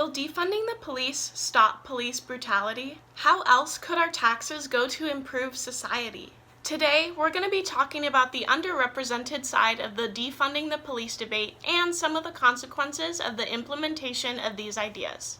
Will defunding the police stop police brutality? How else could our taxes go to improve society? Today, we're going to be talking about the underrepresented side of the defunding the police debate and some of the consequences of the implementation of these ideas.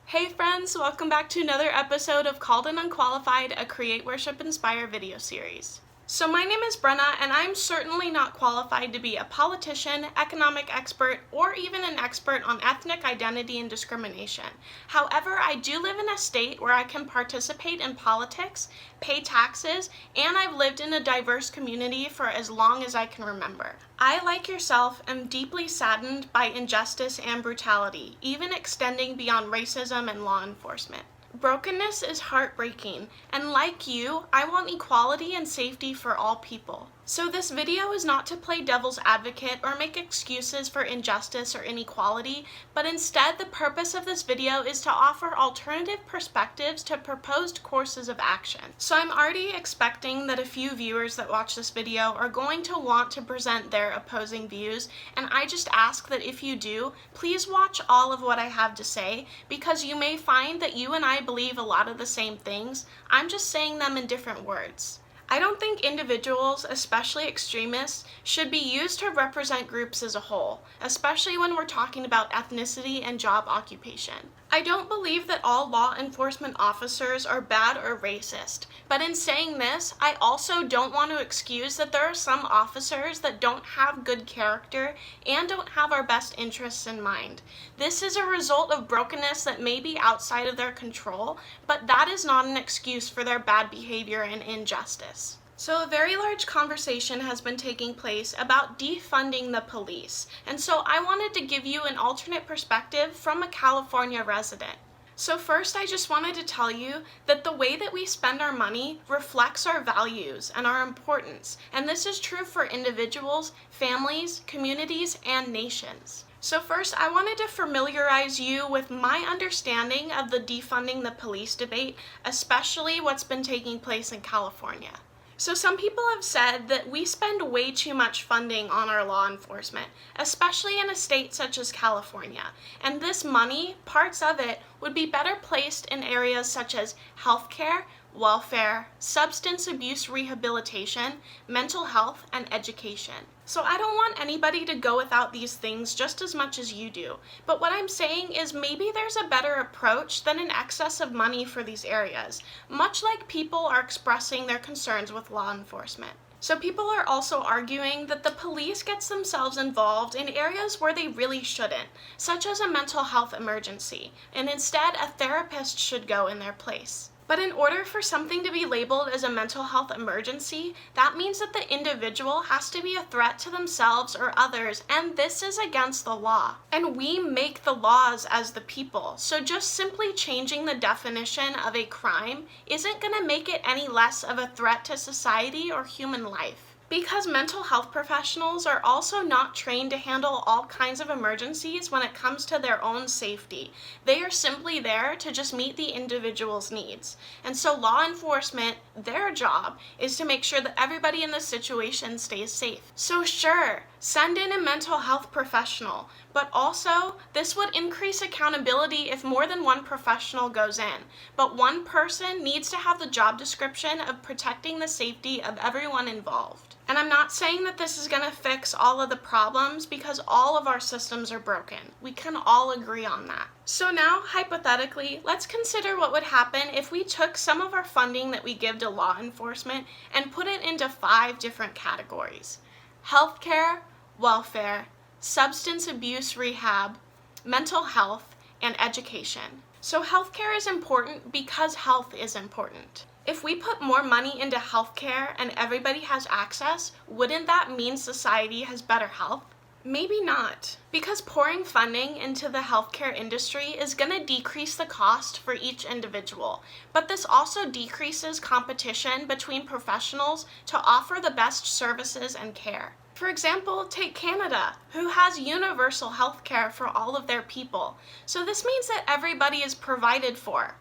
Hey friends, welcome back to another episode of Called and Unqualified, a Create, Worship, Inspire video series. So my name is Brenna, and I'm certainly not qualified to be a politician, economic expert, or even an expert on ethnic identity and discrimination. However, I do live in a state where I can participate in politics, pay taxes, and I've lived in a diverse community for as long as I can remember. I, like yourself, am deeply saddened by injustice and brutality, even extending beyond racism and law enforcement. Brokenness is heartbreaking, and like you, I want equality and safety for all people. So this video is not to play devil's advocate or make excuses for injustice or inequality, but instead the purpose of this video is to offer alternative perspectives to proposed courses of action. So I'm already expecting that a few viewers that watch this video are going to want to present their opposing views, and I just ask that if you do, please watch all of what I have to say, because you may find that you and I believe a lot of the same things. I'm just saying them in different words. I don't think individuals, especially extremists, should be used to represent groups as a whole, especially when we're talking about ethnicity and job occupation. I don't believe that all law enforcement officers are bad or racist, but in saying this, I also don't want to excuse that there are some officers that don't have good character and don't have our best interests in mind. This is a result of brokenness that may be outside of their control, but that is not an excuse for their bad behavior and injustice. So a very large conversation has been taking place about defunding the police, and so I wanted to give you an alternate perspective from a California resident. So first, I just wanted to tell you that the way that we spend our money reflects our values and our importance, and this is true for individuals, families, communities, and nations. So first, I wanted to familiarize you with my understanding of the defunding the police debate, especially what's been taking place in California. So some people have said that we spend way too much funding on our law enforcement, especially in a state such as California. And this money, parts of it, would be better placed in areas such as healthcare, welfare, substance abuse rehabilitation, mental health, and education. So I don't want anybody to go without these things just as much as you do, but what I'm saying is maybe there's a better approach than an excess of money for these areas, much like people are expressing their concerns with law enforcement. So people are also arguing that the police gets themselves involved in areas where they really shouldn't, such as a mental health emergency, and instead a therapist should go in their place. But in order for something to be labeled as a mental health emergency, that means that the individual has to be a threat to themselves or others, and this is against the law. And we make the laws as the people, so just simply changing the definition of a crime isn't going to make it any less of a threat to society or human life. Because mental health professionals are also not trained to handle all kinds of emergencies when it comes to their own safety. They are simply there to just meet the individual's needs. And so law enforcement, their job is to make sure that everybody in this situation stays safe. So sure, send in a mental health professional, but also this would increase accountability if more than one professional goes in. But one person needs to have the job description of protecting the safety of everyone involved. And I'm not saying that this is going to fix all of the problems because all of our systems are broken. We can all agree on that. So now, hypothetically, let's consider what would happen if we took some of our funding that we give to law enforcement and put it into 5 different categories: healthcare, welfare, substance abuse rehab, mental health, and education. So healthcare is important because health is important. If we put more money into healthcare and everybody has access, wouldn't that mean society has better health? Maybe not, because pouring funding into the healthcare industry is going to decrease the cost for each individual, but this also decreases competition between professionals to offer the best services and care. For example, take Canada, who has universal health care for all of their people. So this means that everybody is provided for,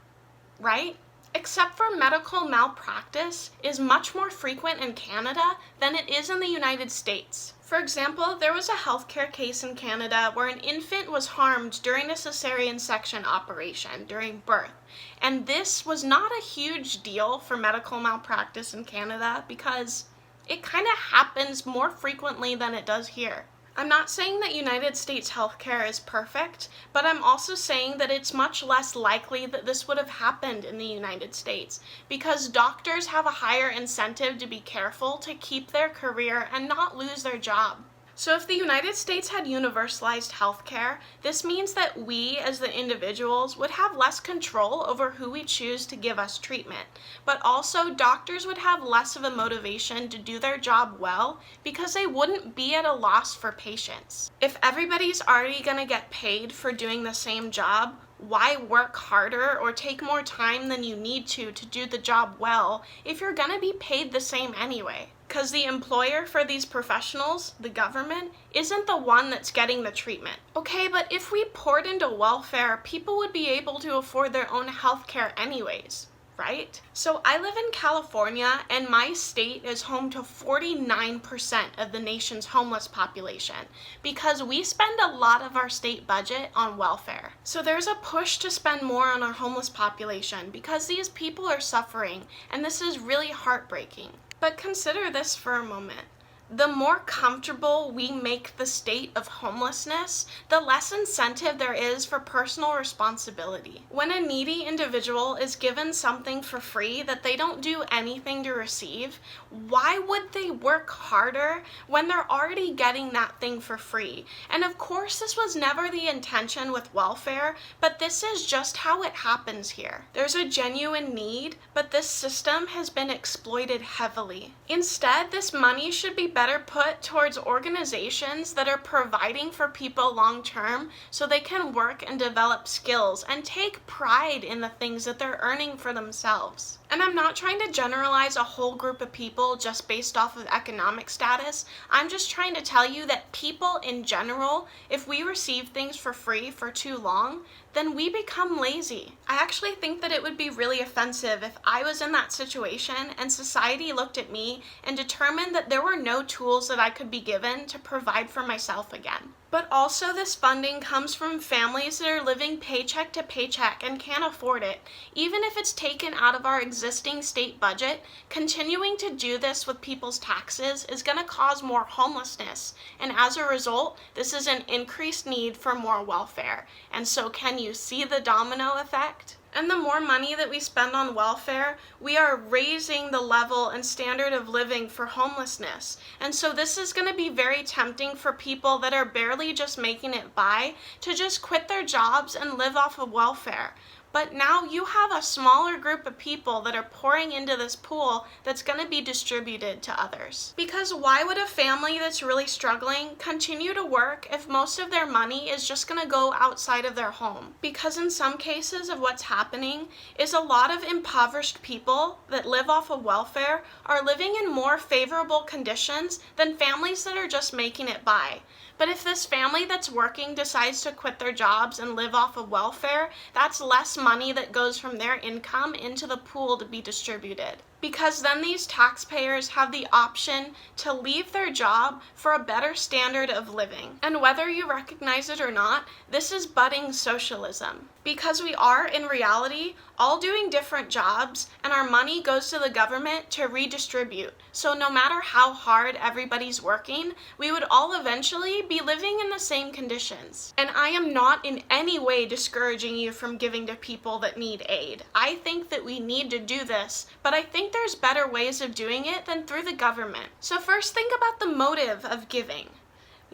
right? except for medical malpractice, is much more frequent in Canada than it is in the United States. For example, there was a healthcare case in Canada where an infant was harmed during a cesarean section operation during birth. And this was not a huge deal for medical malpractice in Canada because it kind of happens more frequently than it does here. I'm not saying that United States healthcare is perfect, but I'm also saying that it's much less likely that this would have happened in the United States because doctors have a higher incentive to be careful to keep their career and not lose their job. So if the United States had universalized healthcare, this means that we as the individuals would have less control over who we choose to give us treatment, but also doctors would have less of a motivation to do their job well because they wouldn't be at a loss for patients. If everybody's already going to get paid for doing the same job, why work harder or take more time than you need to do the job well if you're going to be paid the same anyway? Because the employer for these professionals, the government, isn't the one that's getting the treatment. Okay, but if we poured into welfare, people would be able to afford their own health care anyways, right? So I live in California, and my state is home to 49% of the nation's homeless population because we spend a lot of our state budget on welfare. So there's a push to spend more on our homeless population because these people are suffering, and this is really heartbreaking. But consider this for a moment. The more comfortable we make the state of homelessness, the less incentive there is for personal responsibility. When a needy individual is given something for free that they don't do anything to receive, why would they work harder when they're already getting that thing for free? And of course, this was never the intention with welfare, but this is just how it happens here. There's a genuine need, but this system has been exploited heavily. Instead, this money should be better put towards organizations that are providing for people long term so they can work and develop skills and take pride in the things that they're earning for themselves. And I'm not trying to generalize a whole group of people just based off of economic status. I'm just trying to tell you that people in general, if we receive things for free for too long, then we become lazy. I actually think that it would be really offensive if I was in that situation and society looked at me and determined that there were no tools that I could be given to provide for myself again. But also, this funding comes from families that are living paycheck to paycheck and can't afford it. Even if it's taken out of our existing state budget, continuing to do this with people's taxes is going to cause more homelessness. And as a result, this is an increased need for more welfare. And so can you see the domino effect? And the more money that we spend on welfare, we are raising the level and standard of living for homelessness. And so this is going to be very tempting for people that are barely just making it by to just quit their jobs and live off of welfare. But now you have a smaller group of people that are pouring into this pool that's going to be distributed to others. Because why would a family that's really struggling continue to work if most of their money is just going to go outside of their home? Because in some cases of what's happening is a lot of impoverished people that live off of welfare are living in more favorable conditions than families that are just making it by. But if this family that's working decides to quit their jobs and live off of welfare, that's less money that goes from their income into the pool to be distributed. Because then these taxpayers have the option to leave their job for a better standard of living. And whether you recognize it or not, this is budding socialism. Because we are, in reality, all doing different jobs, and our money goes to the government to redistribute. So no matter how hard everybody's working, we would all eventually be living in the same conditions. And I am not in any way discouraging you from giving to people that need aid. I think that we need to do this, but I think there's better ways of doing it than through the government. So first, think about the motive of giving.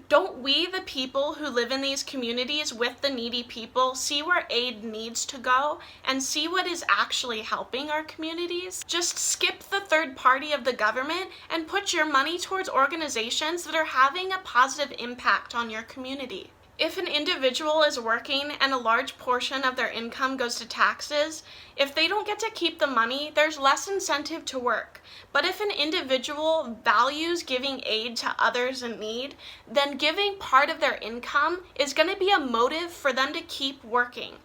Don't we, the people who live in these communities with the needy people, see where aid needs to go and see what is actually helping our communities? Just skip the third party of the government and put your money towards organizations that are having a positive impact on your community. If an individual is working and a large portion of their income goes to taxes, if they don't get to keep the money, there's less incentive to work. But if an individual values giving aid to others in need, then giving part of their income is going to be a motive for them to keep working.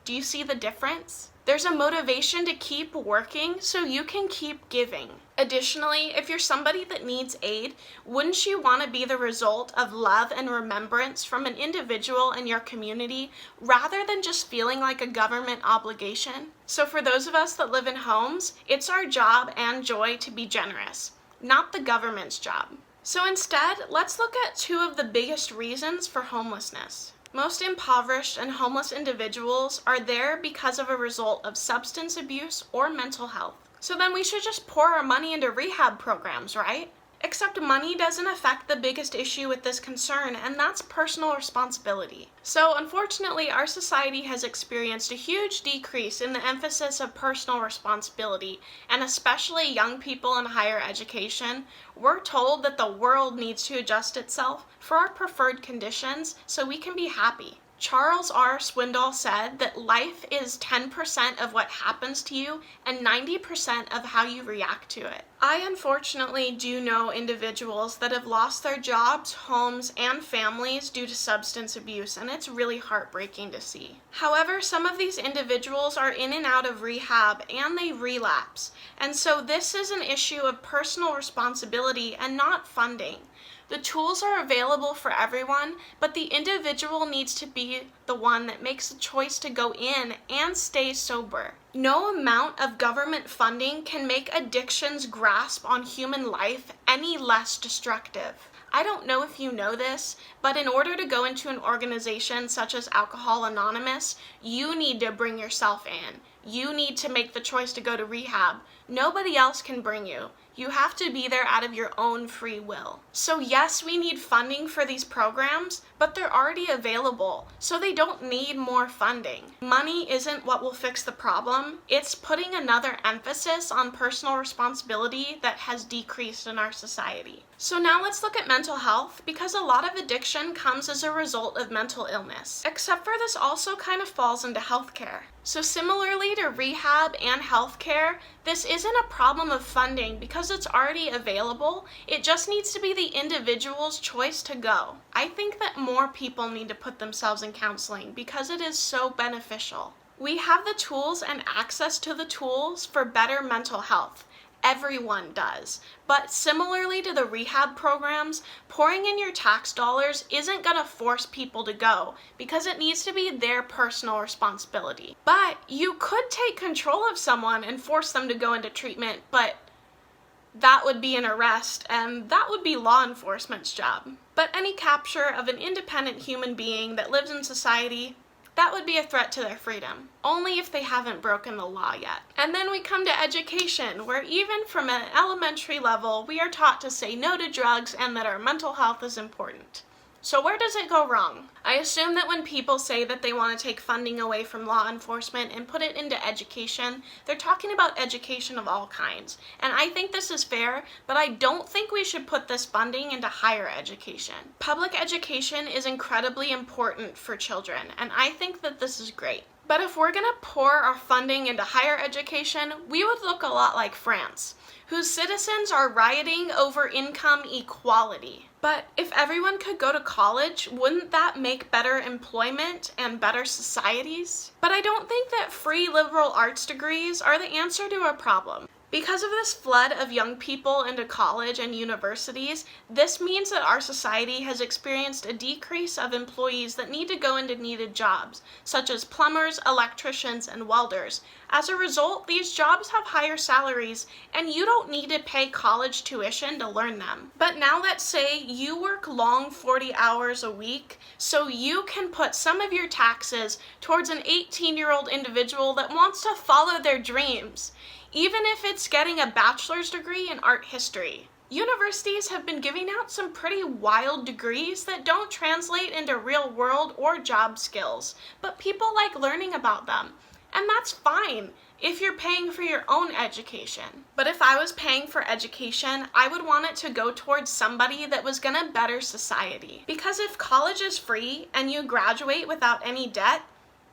Do you see the difference? There's a motivation to keep working so you can keep giving. Additionally, if you're somebody that needs aid, wouldn't you want to be the result of love and remembrance from an individual in your community rather than just feeling like a government obligation? So for those of us that live in homes, it's our job and joy to be generous, not the government's job. So instead, let's look at two of the biggest reasons for homelessness. Most impoverished and homeless individuals are there because of a result of substance abuse or mental health. So then we should just pour our money into rehab programs, right? Except money doesn't affect the biggest issue with this concern, and that's personal responsibility. So unfortunately, our society has experienced a huge decrease in the emphasis of personal responsibility, and especially young people in higher education. We're told that the world needs to adjust itself for our preferred conditions so we can be happy. Charles R. Swindoll said that life is 10% of what happens to you and 90% of how you react to it. I unfortunately do know individuals that have lost their jobs, homes, and families due to substance abuse, and it's really heartbreaking to see. However, some of these individuals are in and out of rehab and they relapse, and so this is an issue of personal responsibility and not funding. The tools are available for everyone, but the individual needs to be the one that makes the choice to go in and stay sober. No amount of government funding can make addiction's grasp on human life any less destructive. I don't know if you know this, but in order to go into an organization such as Alcohol Anonymous, you need to bring yourself in. You need to make the choice to go to rehab. Nobody else can bring you. You have to be there out of your own free will. So yes, we need funding for these programs, but they're already available, so they don't need more funding. Money isn't what will fix the problem. It's putting another emphasis on personal responsibility that has decreased in our society. So now let's look at mental health, because a lot of addiction comes as a result of mental illness. Except for this also kind of falls into healthcare. So similarly to rehab and healthcare, this isn't a problem of funding because it's already available. It just needs to be the individual's choice to go. I think that more people need to put themselves in counseling because it is so beneficial. We have the tools and access to the tools for better mental health. Everyone does. But similarly to the rehab programs, pouring in your tax dollars isn't going to force people to go because it needs to be their personal responsibility. But you could take control of someone and force them to go into treatment, but that would be an arrest, and that would be law enforcement's job. But any capture of an independent human being that lives in society, that would be a threat to their freedom, only if they haven't broken the law yet. And then we come to education, where even from an elementary level, we are taught to say no to drugs and that our mental health is important. So where does it go wrong? I assume that when people say that they want to take funding away from law enforcement and put it into education, they're talking about education of all kinds. And I think this is fair, but I don't think we should put this funding into higher education. Public education is incredibly important for children, and I think that this is great. But if we're going to pour our funding into higher education, we would look a lot like France, whose citizens are rioting over income equality. But if everyone could go to college, wouldn't that make better employment and better societies? But I don't think that free liberal arts degrees are the answer to our problem. Because of this flood of young people into college and universities, this means that our society has experienced a decrease of employees that need to go into needed jobs, such as plumbers, electricians, and welders. As a result, these jobs have higher salaries, and you don't need to pay college tuition to learn them. But now let's say you work long 40 hours a week, so you can put some of your taxes towards an 18-year-old individual that wants to follow their dreams, even if it's getting a bachelor's degree in art history. Universities have been giving out some pretty wild degrees that don't translate into real world or job skills, but people like learning about them. And that's fine if you're paying for your own education. But if I was paying for education, I would want it to go towards somebody that was gonna better society. Because if college is free and you graduate without any debt,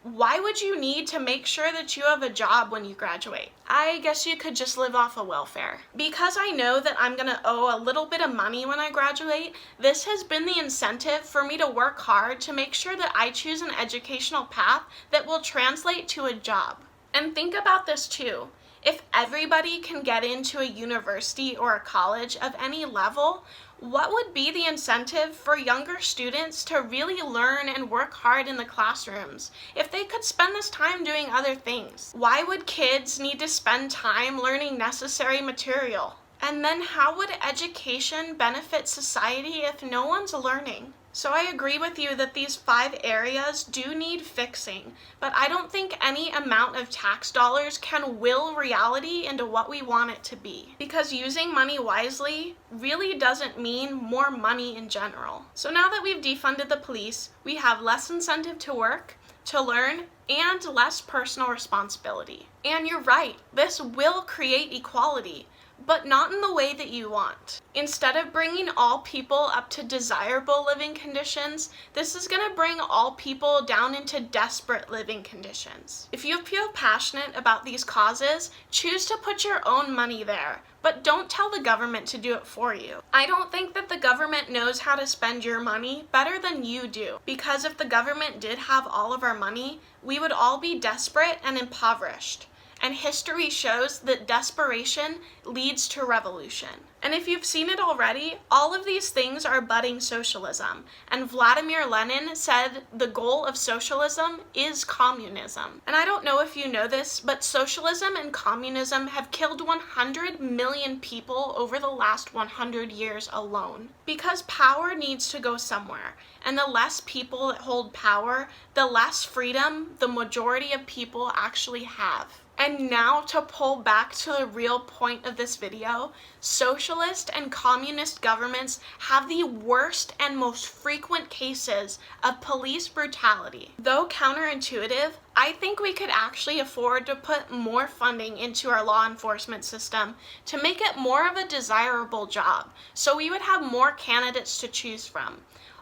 why would you need to make sure that you have a job when you graduate? I guess you could just live off of welfare. Because I know that I'm gonna owe a little bit of money when I graduate, this has been the incentive for me to work hard to make sure that I choose an educational path that will translate to a job. And think about this too. If everybody can get into a university or a college of any level, what would be the incentive for younger students to really learn and work hard in the classrooms if they could spend this time doing other things? Why would kids need to spend time learning necessary material? And then how would education benefit society if no one's learning? So I agree with you that these 5 areas do need fixing, but I don't think any amount of tax dollars can will reality into what we want it to be. Because using money wisely really doesn't mean more money in general. So now that we've defunded the police, we have less incentive to work, to learn, and less personal responsibility. And you're right, this will create equality, but not in the way that you want. Instead of bringing all people up to desirable living conditions, this is going to bring all people down into desperate living conditions. If you feel passionate about these causes, choose to put your own money there, but don't tell the government to do it for you. I don't think that the government knows how to spend your money better than you do, because if the government did have all of our money, we would all be desperate and impoverished. And history shows that desperation leads to revolution. And if you've seen it already, all of these things are budding socialism. And Vladimir Lenin said the goal of socialism is communism. And I don't know if you know this, but socialism and communism have killed 100 million people over the last 100 years alone. Because power needs to go somewhere. And the less people that hold power, the less freedom the majority of people actually have. And now to pull back to the real point of this video, socialist and communist governments have the worst and most frequent cases of police brutality. Though counterintuitive, I think we could actually afford to put more funding into our law enforcement system to make it more of a desirable job, so we would have more candidates to choose from.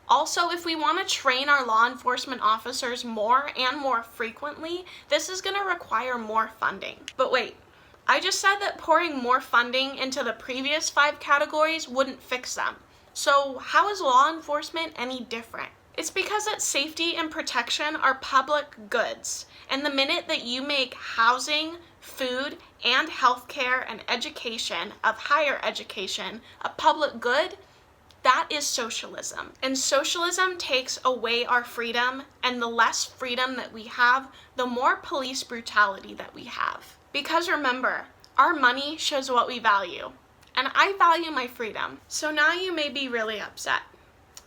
Also, if we want to train our law enforcement officers more and more frequently, this is going to require more funding. But wait, I just said that pouring more funding into the previous 5 categories wouldn't fix them. So how is law enforcement any different? It's because that safety and protection are public goods, and the minute that you make housing, food, and healthcare and education of higher education a public good, that is socialism. And socialism takes away our freedom, and the less freedom that we have, the more police brutality that we have. Because remember, our money shows what we value, and I value my freedom. So now you may be really upset.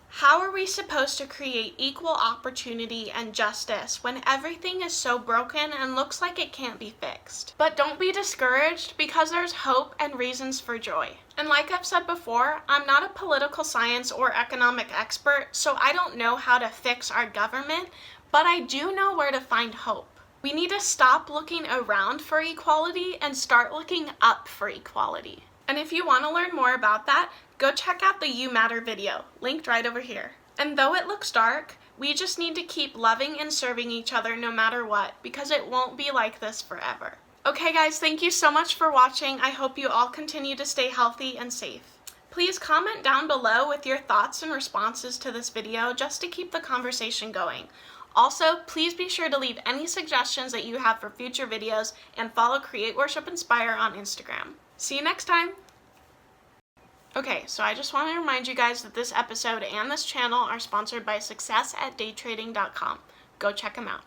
How are we supposed to create equal opportunity and justice when everything is so broken and looks like it can't be fixed? But don't be discouraged, because there's hope and reasons for joy. And like I've said before, I'm not a political science or economic expert, so I don't know how to fix our government, but I do know where to find hope. We need to stop looking around for equality and start looking up for equality. And if you want to learn more about that, go check out the You Matter video, linked right over here. And though it looks dark, we just need to keep loving and serving each other no matter what, because it won't be like this forever. Okay guys, thank you so much for watching. I hope you all continue to stay healthy and safe. Please comment down below with your thoughts and responses to this video just to keep the conversation going. Also, please be sure to leave any suggestions that you have for future videos and follow Create Worship Inspire on Instagram. See you next time! Okay, so I just want to remind you guys that this episode and this channel are sponsored by successatdaytrading.com. Go check them out.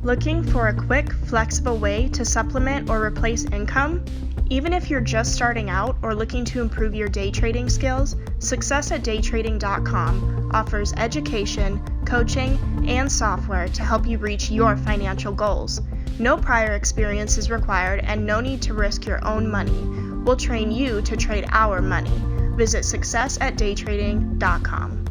Looking for a quick, flexible way to supplement or replace income? Even if you're just starting out or looking to improve your day trading skills, successatdaytrading.com offers education, coaching, and software to help you reach your financial goals. No prior experience is required and no need to risk your own money. We'll train you to trade our money. Visit successatdaytrading.com.